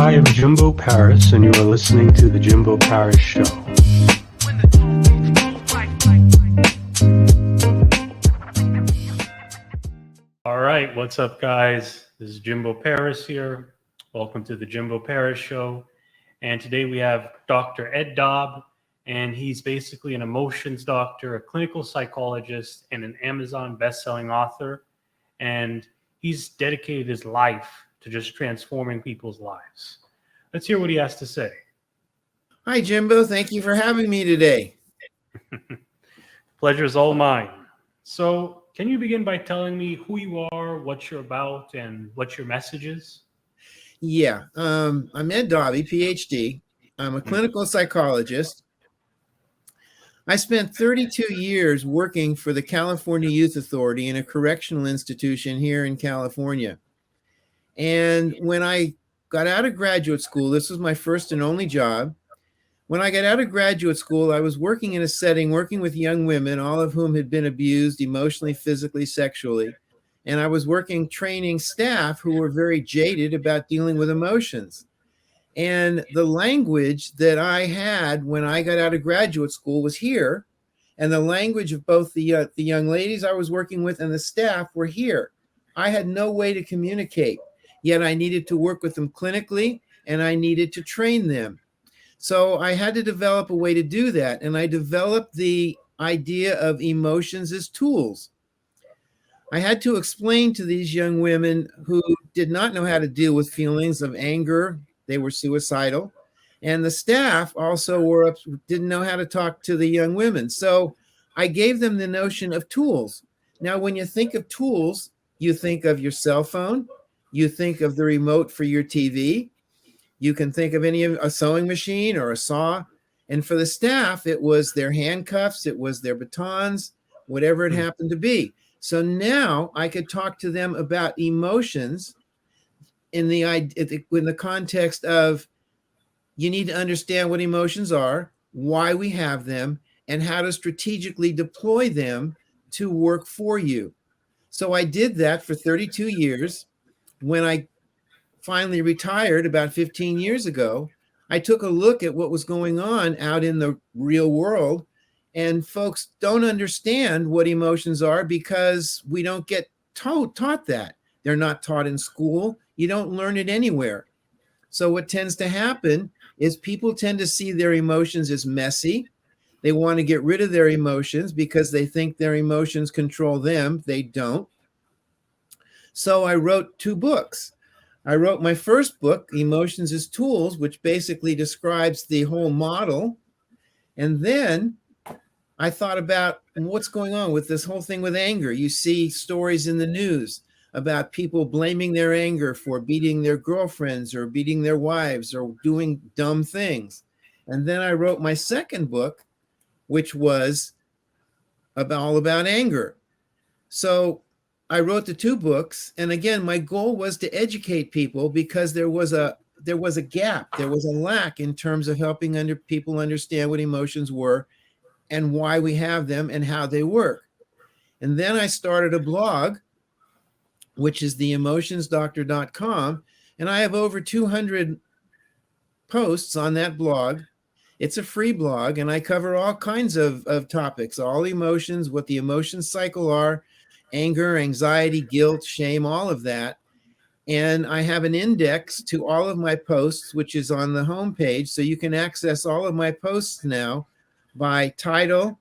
I am Jimbo Paris, and you are listening to The Jimbo Paris Show. All right, what's up, guys? This is Jimbo Paris here. Welcome to The Jimbo Paris Show. And today we have Dr. Ed Daube, and he's basically an emotions doctor, a clinical psychologist, and an Amazon best-selling author. And he's dedicated his life to just transforming people's lives. Let's hear what he has to say. Hi, Jimbo. Thank you for having me today. Pleasure is all mine. So can you begin by telling me who you are, what you're about, and what your message is? Yeah, I'm Ed Daube, PhD. I'm a clinical psychologist. I spent 32 years working for the California Youth Authority in a correctional institution here in California. And when I got out of graduate school, this was my first and only job. When I got out of graduate school, I was working in a setting, working with young women, all of whom had been abused emotionally, physically, sexually. And I was working training staff who were very jaded about dealing with emotions. And the language that I had when I got out of graduate school was here. And the language of both the young ladies I was working with and the staff were here. I had no way to communicate. Yet I needed to work with them clinically, and I needed to train them. So I had to develop a way to do that. And I developed the idea of emotions as tools. I had to explain to these young women who did not know how to deal with feelings of anger. They were suicidal. And the staff also didn't know how to talk to the young women. So I gave them the notion of tools. Now, when you think of tools, you think of your cell phone. You think of the remote for your TV. You can think of a sewing machine or a saw. And for the staff, it was their handcuffs, it was their batons, whatever it happened to be. So now I could talk to them about emotions in the context of you need to understand what emotions are, why we have them, and how to strategically deploy them to work for you. So I did that for 32 years. When I finally retired about 15 years ago, I took a look at what was going on out in the real world, and folks don't understand what emotions are because we don't get taught that. They're not taught in school. You don't learn it anywhere. So what tends to happen is people tend to see their emotions as messy. They want to get rid of their emotions because they think their emotions control them. They don't. So I wrote 2 books. I wrote my first book, Emotions as Tools, which basically describes the whole model. And then I thought about what's going on with this whole thing with anger. You see stories in the news about people blaming their anger for beating their girlfriends or beating their wives or doing dumb things. And then I wrote my second book, which was all about anger. So I wrote the 2 books, and again, my goal was to educate people because there was a gap, there was a lack in terms of helping people understand what emotions were and why we have them and how they work. And then I started a blog, which is theemotionsdoctor.com, and I have over 200 posts on that blog. It's a free blog, and I cover all kinds of topics, all emotions, what the emotion cycle are, anger, anxiety, guilt, shame, all of that. And I have an index to all of my posts, which is on the homepage. So you can access all of my posts now by title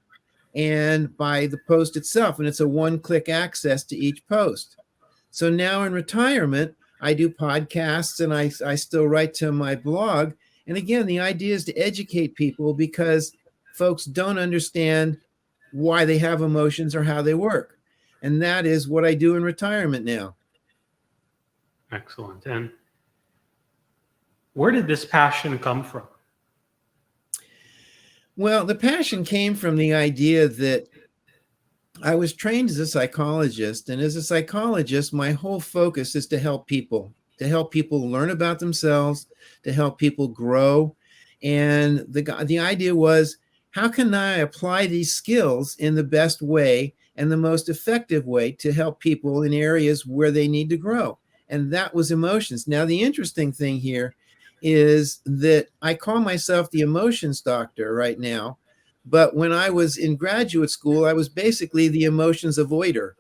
and by the post itself. And it's a one-click access to each post. So now in retirement, I do podcasts and I still write to my blog. And again, the idea is to educate people because folks don't understand why they have emotions or how they work. And that is what I do in retirement now. Excellent. And where did this passion come from? Well, the passion came from the idea that I was trained as a psychologist. And as a psychologist, my whole focus is to help people learn about themselves, to help people grow. And the idea was, how can I apply these skills in the best way and the most effective way to help people in areas where they need to grow? And that was emotions. Now, the interesting thing here is that I call myself the emotions doctor right now. But when I was in graduate school, I was basically the emotions avoider.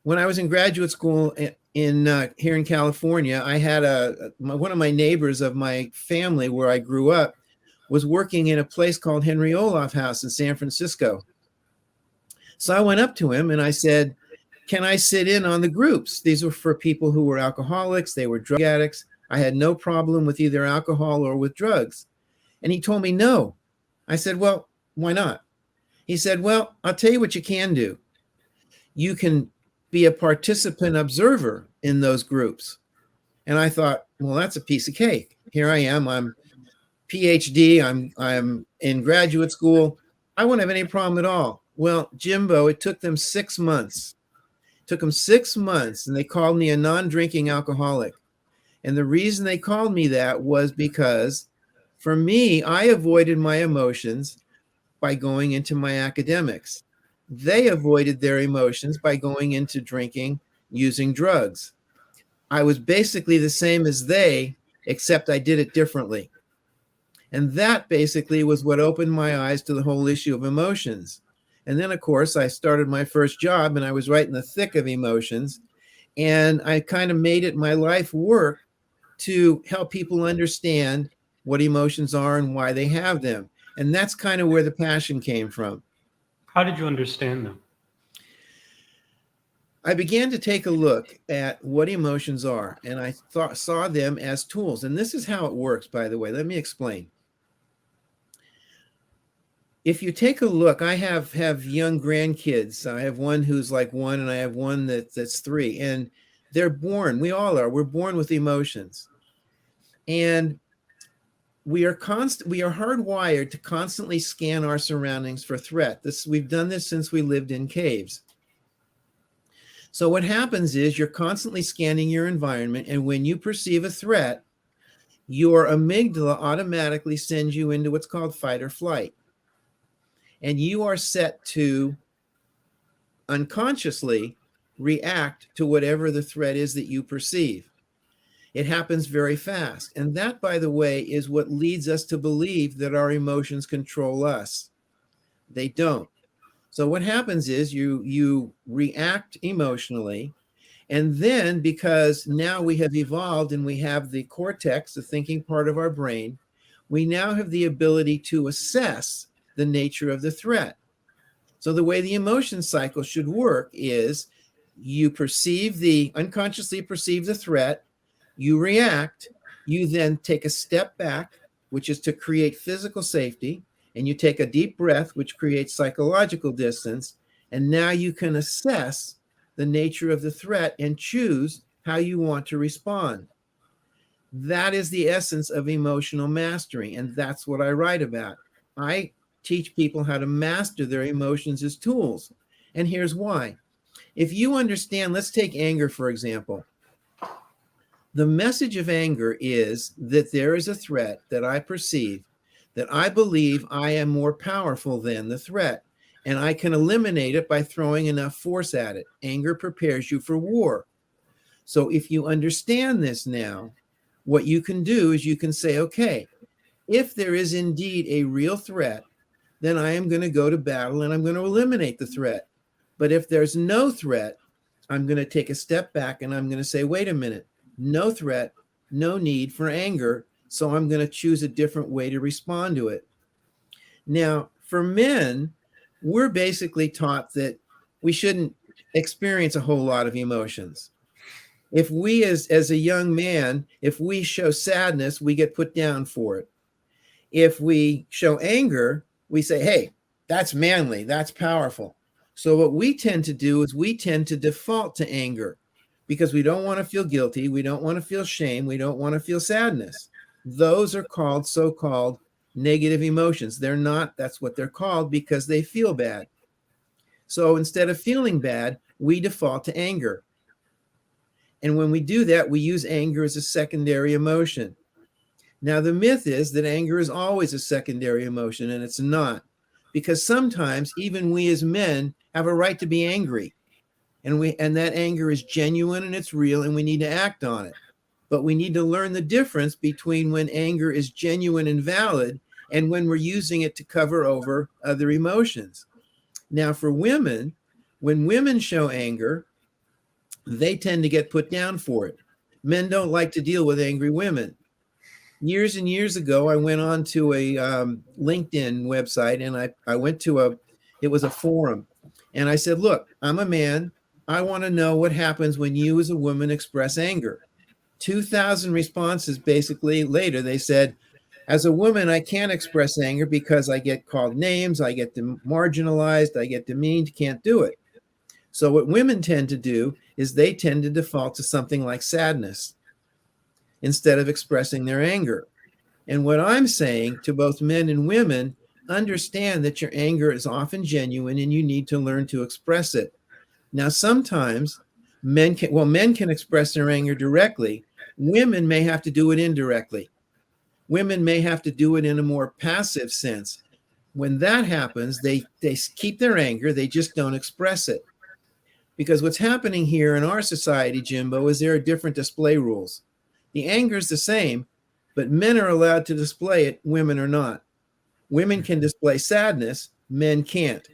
When I was in graduate school here in California, I had one of my neighbors of my family where I grew up was working in a place called Henry Olaf House in San Francisco. So I went up to him and I said, "Can I sit in on the groups?" These were for people who were alcoholics, they were drug addicts. I had no problem with either alcohol or with drugs. And he told me no. I said, "Well, why not?" He said, "Well, I'll tell you what you can do. You can be a participant observer in those groups." And I thought, well, that's a piece of cake. Here I am. I'm PhD. I'm in graduate school. I won't have any problem at all. Well, Jimbo, it took them 6 months. It took them 6 months, and they called me a non-drinking alcoholic. And the reason they called me that was because for me, I avoided my emotions by going into my academics. They avoided their emotions by going into drinking, using drugs. I was basically the same as they, except I did it differently. And that basically was what opened my eyes to the whole issue of emotions. And then, of course, I started my first job and I was right in the thick of emotions. And I kind of made it my life work to help people understand what emotions are and why they have them. And that's kind of where the passion came from. How did you understand them? I began to take a look at what emotions are, and I saw them as tools. And this is how it works, by the way. Let me explain. If you take a look, I have young grandkids. I have one who's like 1, and I have one that's 3. And they're born, we all are, we're born with emotions. And we are hardwired to constantly scan our surroundings for threat. We've done this since we lived in caves. So what happens is you're constantly scanning your environment, and when you perceive a threat, your amygdala automatically sends you into what's called fight or flight. And you are set to unconsciously react to whatever the threat is that you perceive. It happens very fast. And that, by the way, is what leads us to believe that our emotions control us. They don't. So what happens is you react emotionally, and then because now we have evolved and we have the cortex, the thinking part of our brain, we now have the ability to assess the nature of the threat. So the way the emotion cycle should work is you unconsciously perceive the threat, you react, you then take a step back, which is to create physical safety, and you take a deep breath, which creates psychological distance, and now you can assess the nature of the threat and choose how you want to respond. That is the essence of emotional mastery, and that's what I write about. I teach people how to master their emotions as tools, and here's why. If you understand, let's take anger, for example. The message of anger is that there is a threat that I perceive, that I believe I am more powerful than the threat, and I can eliminate it by throwing enough force at it. Anger prepares you for war. So if you understand this now, what you can do is you can say, okay, if there is indeed a real threat, then I am going to go to battle and I'm going to eliminate the threat. But if there's no threat, I'm going to take a step back and I'm going to say, wait a minute, no threat, no need for anger. So I'm going to choose a different way to respond to it. Now, for men, we're basically taught that we shouldn't experience a whole lot of emotions. If we, as a young man, if we show sadness, we get put down for it. If we show anger, we say, hey, that's manly, that's powerful. So what we tend to do is we tend to default to anger because we don't want to feel guilty. We don't want to feel shame. We don't want to feel sadness. Those are called so-called negative emotions. They're not, that's what they're called because they feel bad. So instead of feeling bad, we default to anger. And when we do that, we use anger as a secondary emotion. Now, the myth is that anger is always a secondary emotion, and it's not. Because sometimes even we as men have a right to be angry. And that anger is genuine and it's real, and we need to act on it. but we need to learn the difference between when anger is genuine and valid and when we're using it to cover over other emotions. Now, for women, when women show anger, they tend to get put down for it. Men don't like to deal with angry women. Years and years ago, I went on to a LinkedIn website, and I went to it was a forum, and I said, look, I'm a man. I want to know what happens when you as a woman express anger. 2,000 responses basically later, they said, as a woman, I can't express anger because I get called names, I get marginalized, I get demeaned, can't do it. So what women tend to do is they tend to default to something like sadness instead of expressing their anger. And what I'm saying to both men and women, understand that your anger is often genuine and you need to learn to express it. Now, sometimes men can express their anger directly. Women may have to do it indirectly. Women may have to do it in a more passive sense. When that happens, they keep their anger, they just don't express it. Because what's happening here in our society, Jimbo, is there are different display rules. The anger is the same, but men are allowed to display it, women are not. Women can display sadness, men can't.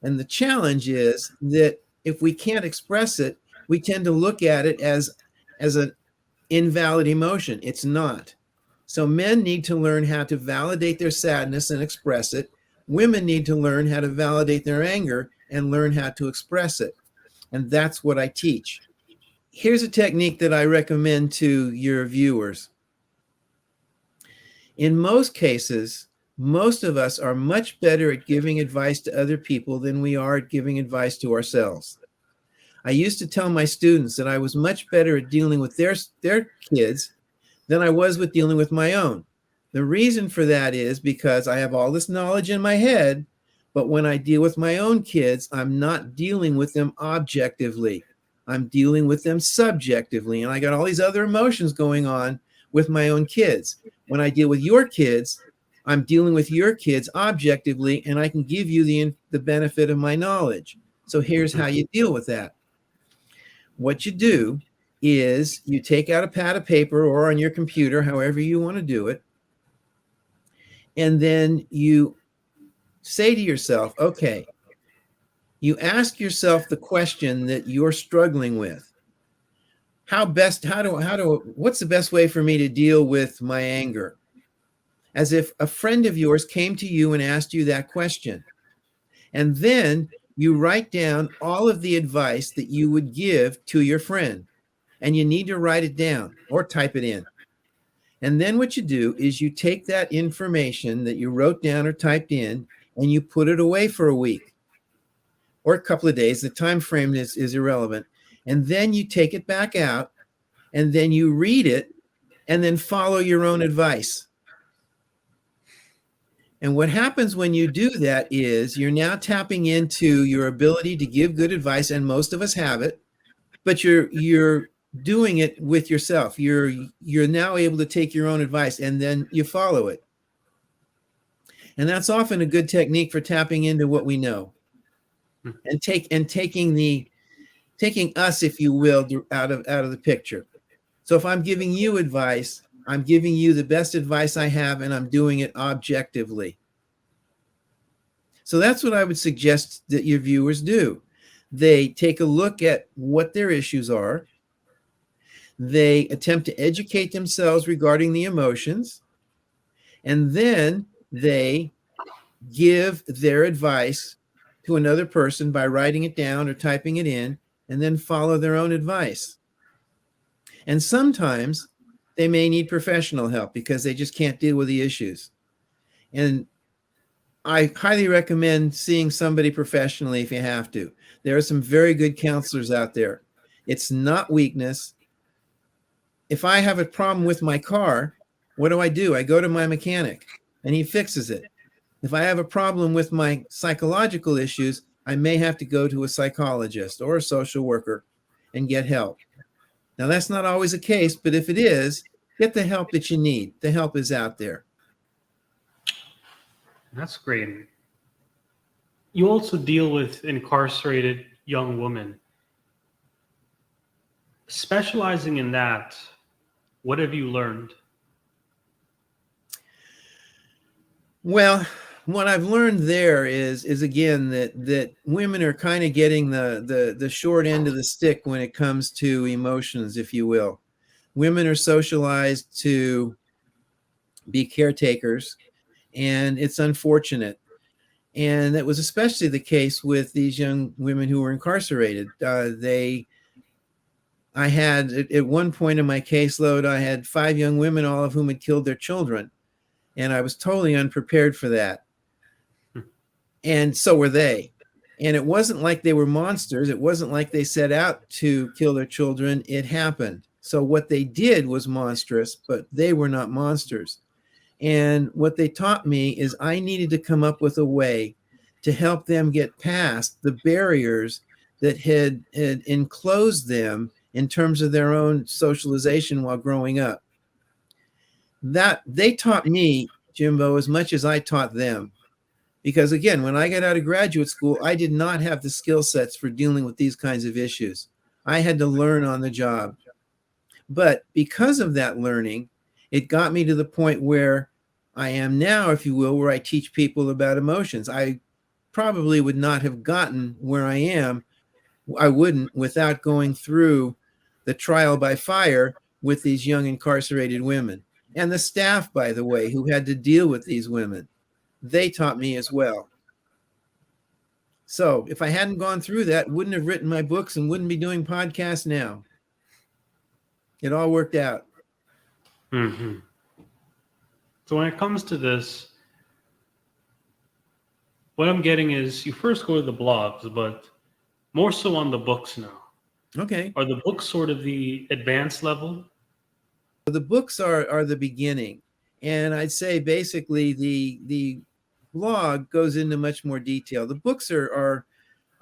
And the challenge is that if we can't express it, we tend to look at it as an invalid emotion. It's not. So men need to learn how to validate their sadness and express it. Women need to learn how to validate their anger and learn how to express it. And that's what I teach. Here's a technique that I recommend to your viewers. In most cases, most of us are much better at giving advice to other people than we are at giving advice to ourselves. I used to tell my students that I was much better at dealing with their kids than I was with dealing with my own. The reason for that is because I have all this knowledge in my head, but when I deal with my own kids, I'm not dealing with them objectively. I'm dealing with them subjectively, and I got all these other emotions going on with my own kids. When I deal with your kids, I'm dealing with your kids objectively, and I can give you the benefit of my knowledge. So here's how you deal with that. What you do is you take out a pad of paper or on your computer, however you want to do it, and then you say to yourself, okay, you ask yourself the question that you're struggling with. What's the best way for me to deal with my anger? As if a friend of yours came to you and asked you that question. And then you write down all of the advice that you would give to your friend. And you need to write it down or type it in. And then what you do is you take that information that you wrote down or typed in and you put it away for a week or a couple of days. The time frame is irrelevant. And then you take it back out and then you read it and then follow your own advice. And what happens when you do that is you're now tapping into your ability to give good advice, and most of us have it, but you're doing it with yourself. You're now able to take your own advice and then you follow it. And that's often a good technique for tapping into what we know and taking us, if you will, out of the picture. So if I'm giving you advice, I'm giving you the best advice I have, and I'm doing it objectively. So that's what I would suggest that your viewers do. They take a look at what their issues are. They attempt to educate themselves regarding the emotions, and then they give their advice to another person by writing it down or typing it in, and then follow their own advice. And sometimes they may need professional help because they just can't deal with the issues. And I highly recommend seeing somebody professionally if you have to. There are some very good counselors out there. It's not weakness. If I have a problem with my car, what do? I go to my mechanic and he fixes it. If I have a problem with my psychological issues, I may have to go to a psychologist or a social worker and get help. Now, that's not always the case, but if it is, get the help that you need. The help is out there. That's great. You also deal with incarcerated young women. Specializing in that, What have you learned? Well, what I've learned there is again that women are kind of getting the short end of the stick when it comes to emotions, if you will. Women are socialized to be caretakers, and it's unfortunate. And that was especially the case with these young women who were incarcerated. I had, at one point in my caseload, I had 5 young women, all of whom had killed their children. And I was totally unprepared for that. And so were they. And it wasn't like they were monsters. It wasn't like they set out to kill their children. It happened. So what they did was monstrous, but they were not monsters. And what they taught me is I needed to come up with a way to help them get past the barriers that had enclosed them in terms of their own socialization while growing up. That they taught me, Jimbo, as much as I taught them. Because again, when I got out of graduate school, I did not have the skill sets for dealing with these kinds of issues. I had to learn on the job. But because of that learning, it got me to the point where I am now, if you will, where I teach people about emotions. I probably would not have gotten where I am. I wouldn't without going through the trial by fire with these young incarcerated women. And the staff, by the way, who had to deal with these women, they taught me as well. So if I hadn't gone through that, wouldn't have written my books and wouldn't be doing podcasts now. It all worked out. Mm-hmm. So when it comes to this, what I'm getting is you first go to the blogs, but more so on the books now. Okay. Are the books sort of the advanced level? The books are the beginning. And I'd say basically the blog goes into much more detail. The books are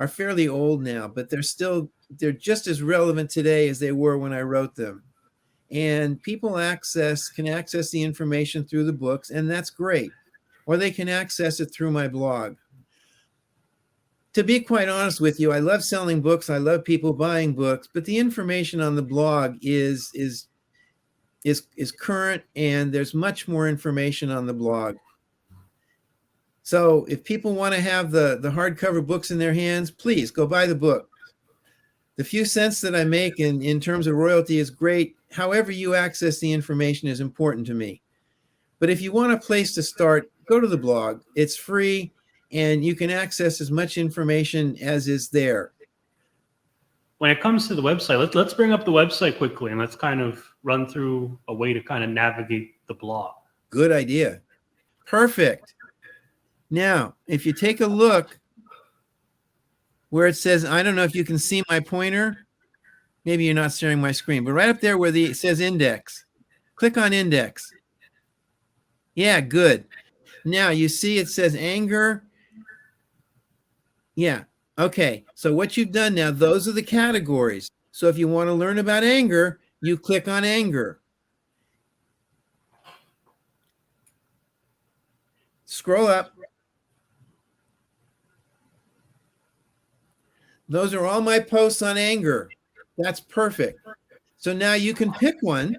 fairly old now, but they're just as relevant today as they were when I wrote them. And people can access the information through the books, and that's great. Or they can access it through my blog. To be quite honest with you, I love selling books. I love people buying books, but the information on the blog is current, and there's much more information on the blog. So if people want to have the hardcover books in their hands, please go buy the book. The few cents that I make in terms of royalty is great. However you access the information is important to me. But if you want a place to start, go to the blog. It's free, and you can access as much information as is there. When it comes to the website, let's bring up the website quickly, and let's kind of run through a way to kind of navigate the blog. Good idea. Perfect. Now, if you take a look where it says, I don't know if you can see my pointer. Maybe you're not sharing my screen, but right up there where it says index, click on index. Yeah, good. Now you see it says anger. Yeah. Okay. So what you've done now, those are the categories. So if you want to learn about anger, you click on anger. Scroll up. Those are all my posts on anger. That's perfect. So now you can pick one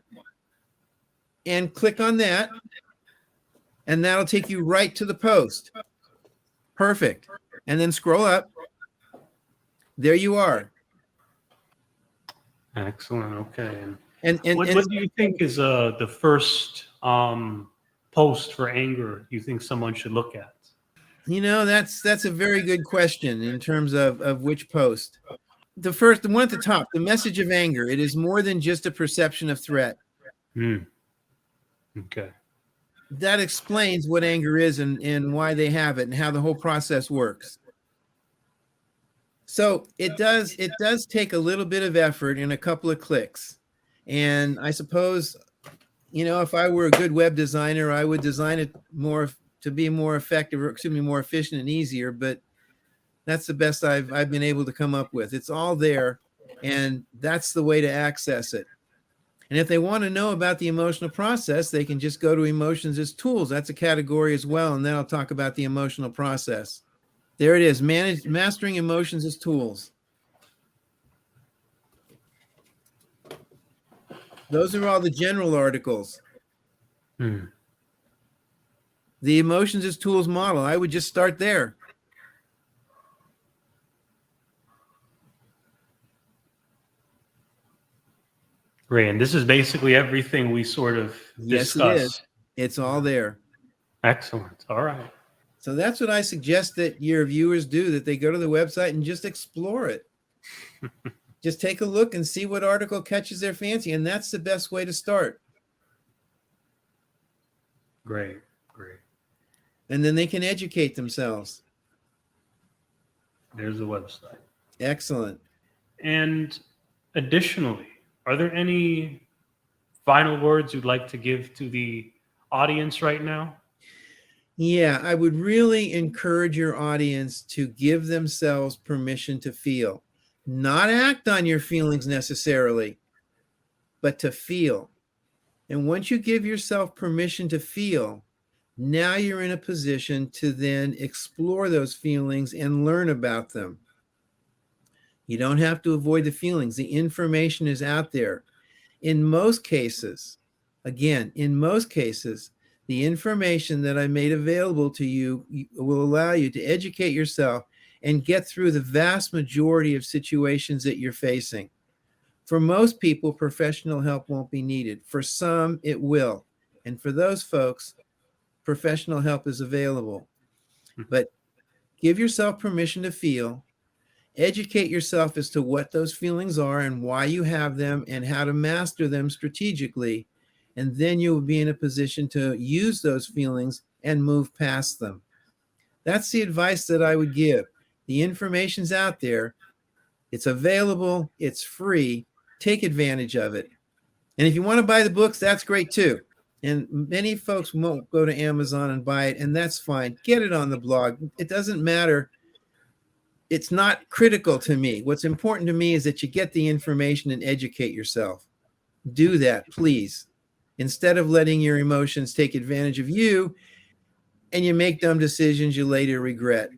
and click on that, and that'll take you right to the post. Perfect. And then scroll up. There you are. Excellent. Okay. And what do you think is the first post for anger you think someone should look at? You know, that's a very good question in terms of which post. The one at the top, the message of anger. It is more than just a perception of threat. Okay. That explains what anger is and why they have it and how the whole process works. So it does take a little bit of effort and a couple of clicks. And I suppose, you know, if I were a good web designer, I would design it more to be more effective, or more efficient and easier. But that's the best I've been able to come up with. It's all there, and that's the way to access it. And if they want to know about the emotional process, they can just go to emotions as tools. That's a category as well, and then I'll talk about the emotional process. There it is, mastering emotions as tools. Those are all the general articles. Hmm. The emotions as tools model, I would just start there. Great. And this is basically everything we sort of Yes, it discussed. is. It's all there. Excellent. All right. So that's what I suggest that your viewers do, that they go to the website and just explore it. Just take a look and see what article catches their fancy. And that's the best way to start. Great. Great. And then they can educate themselves. There's the website. Excellent. And additionally, are there any final words you'd like to give to the audience right now? Yeah, I would really encourage your audience to give themselves permission to feel. Not act on your feelings necessarily, but to feel. And once you give yourself permission to feel, now you're in a position to then explore those feelings and learn about them. You don't have to avoid the feelings. The information is out there. In most cases, again, the information that I made available to you will allow you to educate yourself and get through the vast majority of situations that you're facing. For most people, professional help won't be needed. For some, it will. And for those folks, professional help is available. But give yourself permission to feel. Educate yourself as to what those feelings are and why you have them and how to master them strategically. And then you will be in a position to use those feelings and move past them. That's the advice that I would give. The information's out there. It's available. It's free. Take advantage of it. And if you want to buy the books, that's great too. And many folks won't go to Amazon and buy it, and that's fine. Get it on the blog. It doesn't matter. It's not critical to me. What's important to me is that you get the information and educate yourself. Do that, please. Instead of letting your emotions take advantage of you and you make dumb decisions you later regret.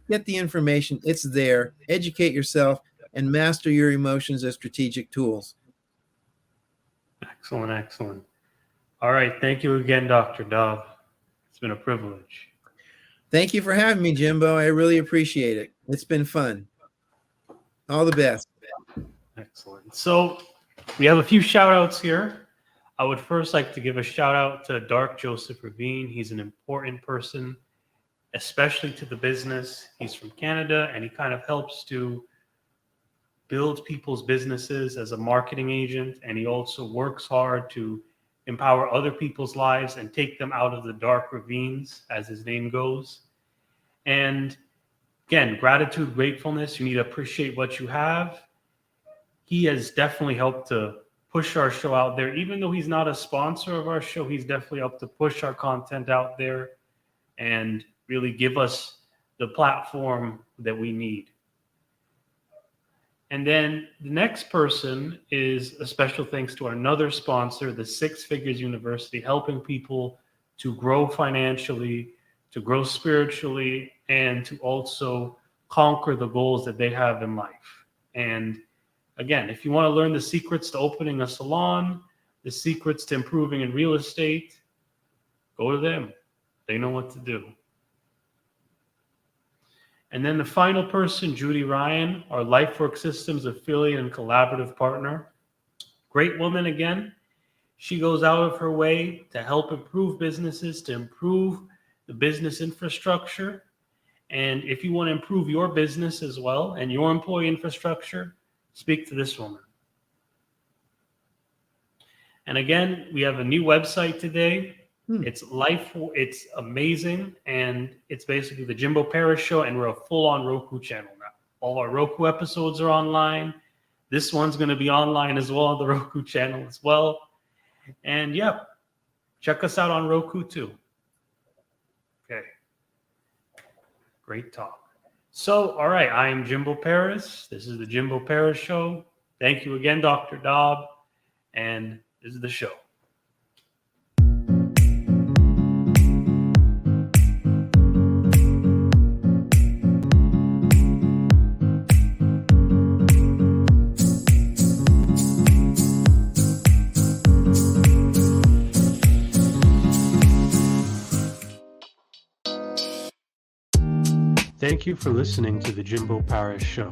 Get the information. It's there. Educate yourself and master your emotions as strategic tools. Excellent, excellent. All right. Thank you again, Dr. Daube. It's been a privilege. Thank you for having me, Jimbo. I really appreciate it. It's been fun. All the best. Excellent. So we have a few shout outs here. I would first like to give a shout out to Dark Joseph Ravine. He's an important person, especially to the business. He's from Canada, and he kind of helps to build people's businesses as a marketing agent. And he also works hard to empower other people's lives and take them out of the dark ravines, as his name goes. And again, gratitude, gratefulness. You need to appreciate what you have. He has definitely helped to push our show out there. Even though he's not a sponsor of our show, he's definitely helped to push our content out there and really give us the platform that we need. And then the next person is a special thanks to another sponsor, the Six Figures University, helping people to grow financially, to grow spiritually, and to also conquer the goals that they have in life. And again, if you want to learn the secrets to opening a salon, the secrets to improving in real estate, go to them. They know what to do. And then the final person, Judy Ryan, our LifeWork Systems affiliate and collaborative partner. Great woman again. She goes out of her way to help improve businesses, to improve the business infrastructure. And if you want to improve your business as well and your employee infrastructure, speak to this woman. And again, we have a new website today. It's amazing, and it's basically the Jimbo Paris Show, and we're a full-on Roku channel now. All our Roku episodes are online. This one's going to be online as well on the Roku channel as well. And yeah, check us out on Roku too. Okay. Great talk. So, all right, I am Jimbo Paris. This is the Jimbo Paris Show. Thank you again, Dr. Daube, and this is the show. Thank you for listening to the Jimbo Parish Show.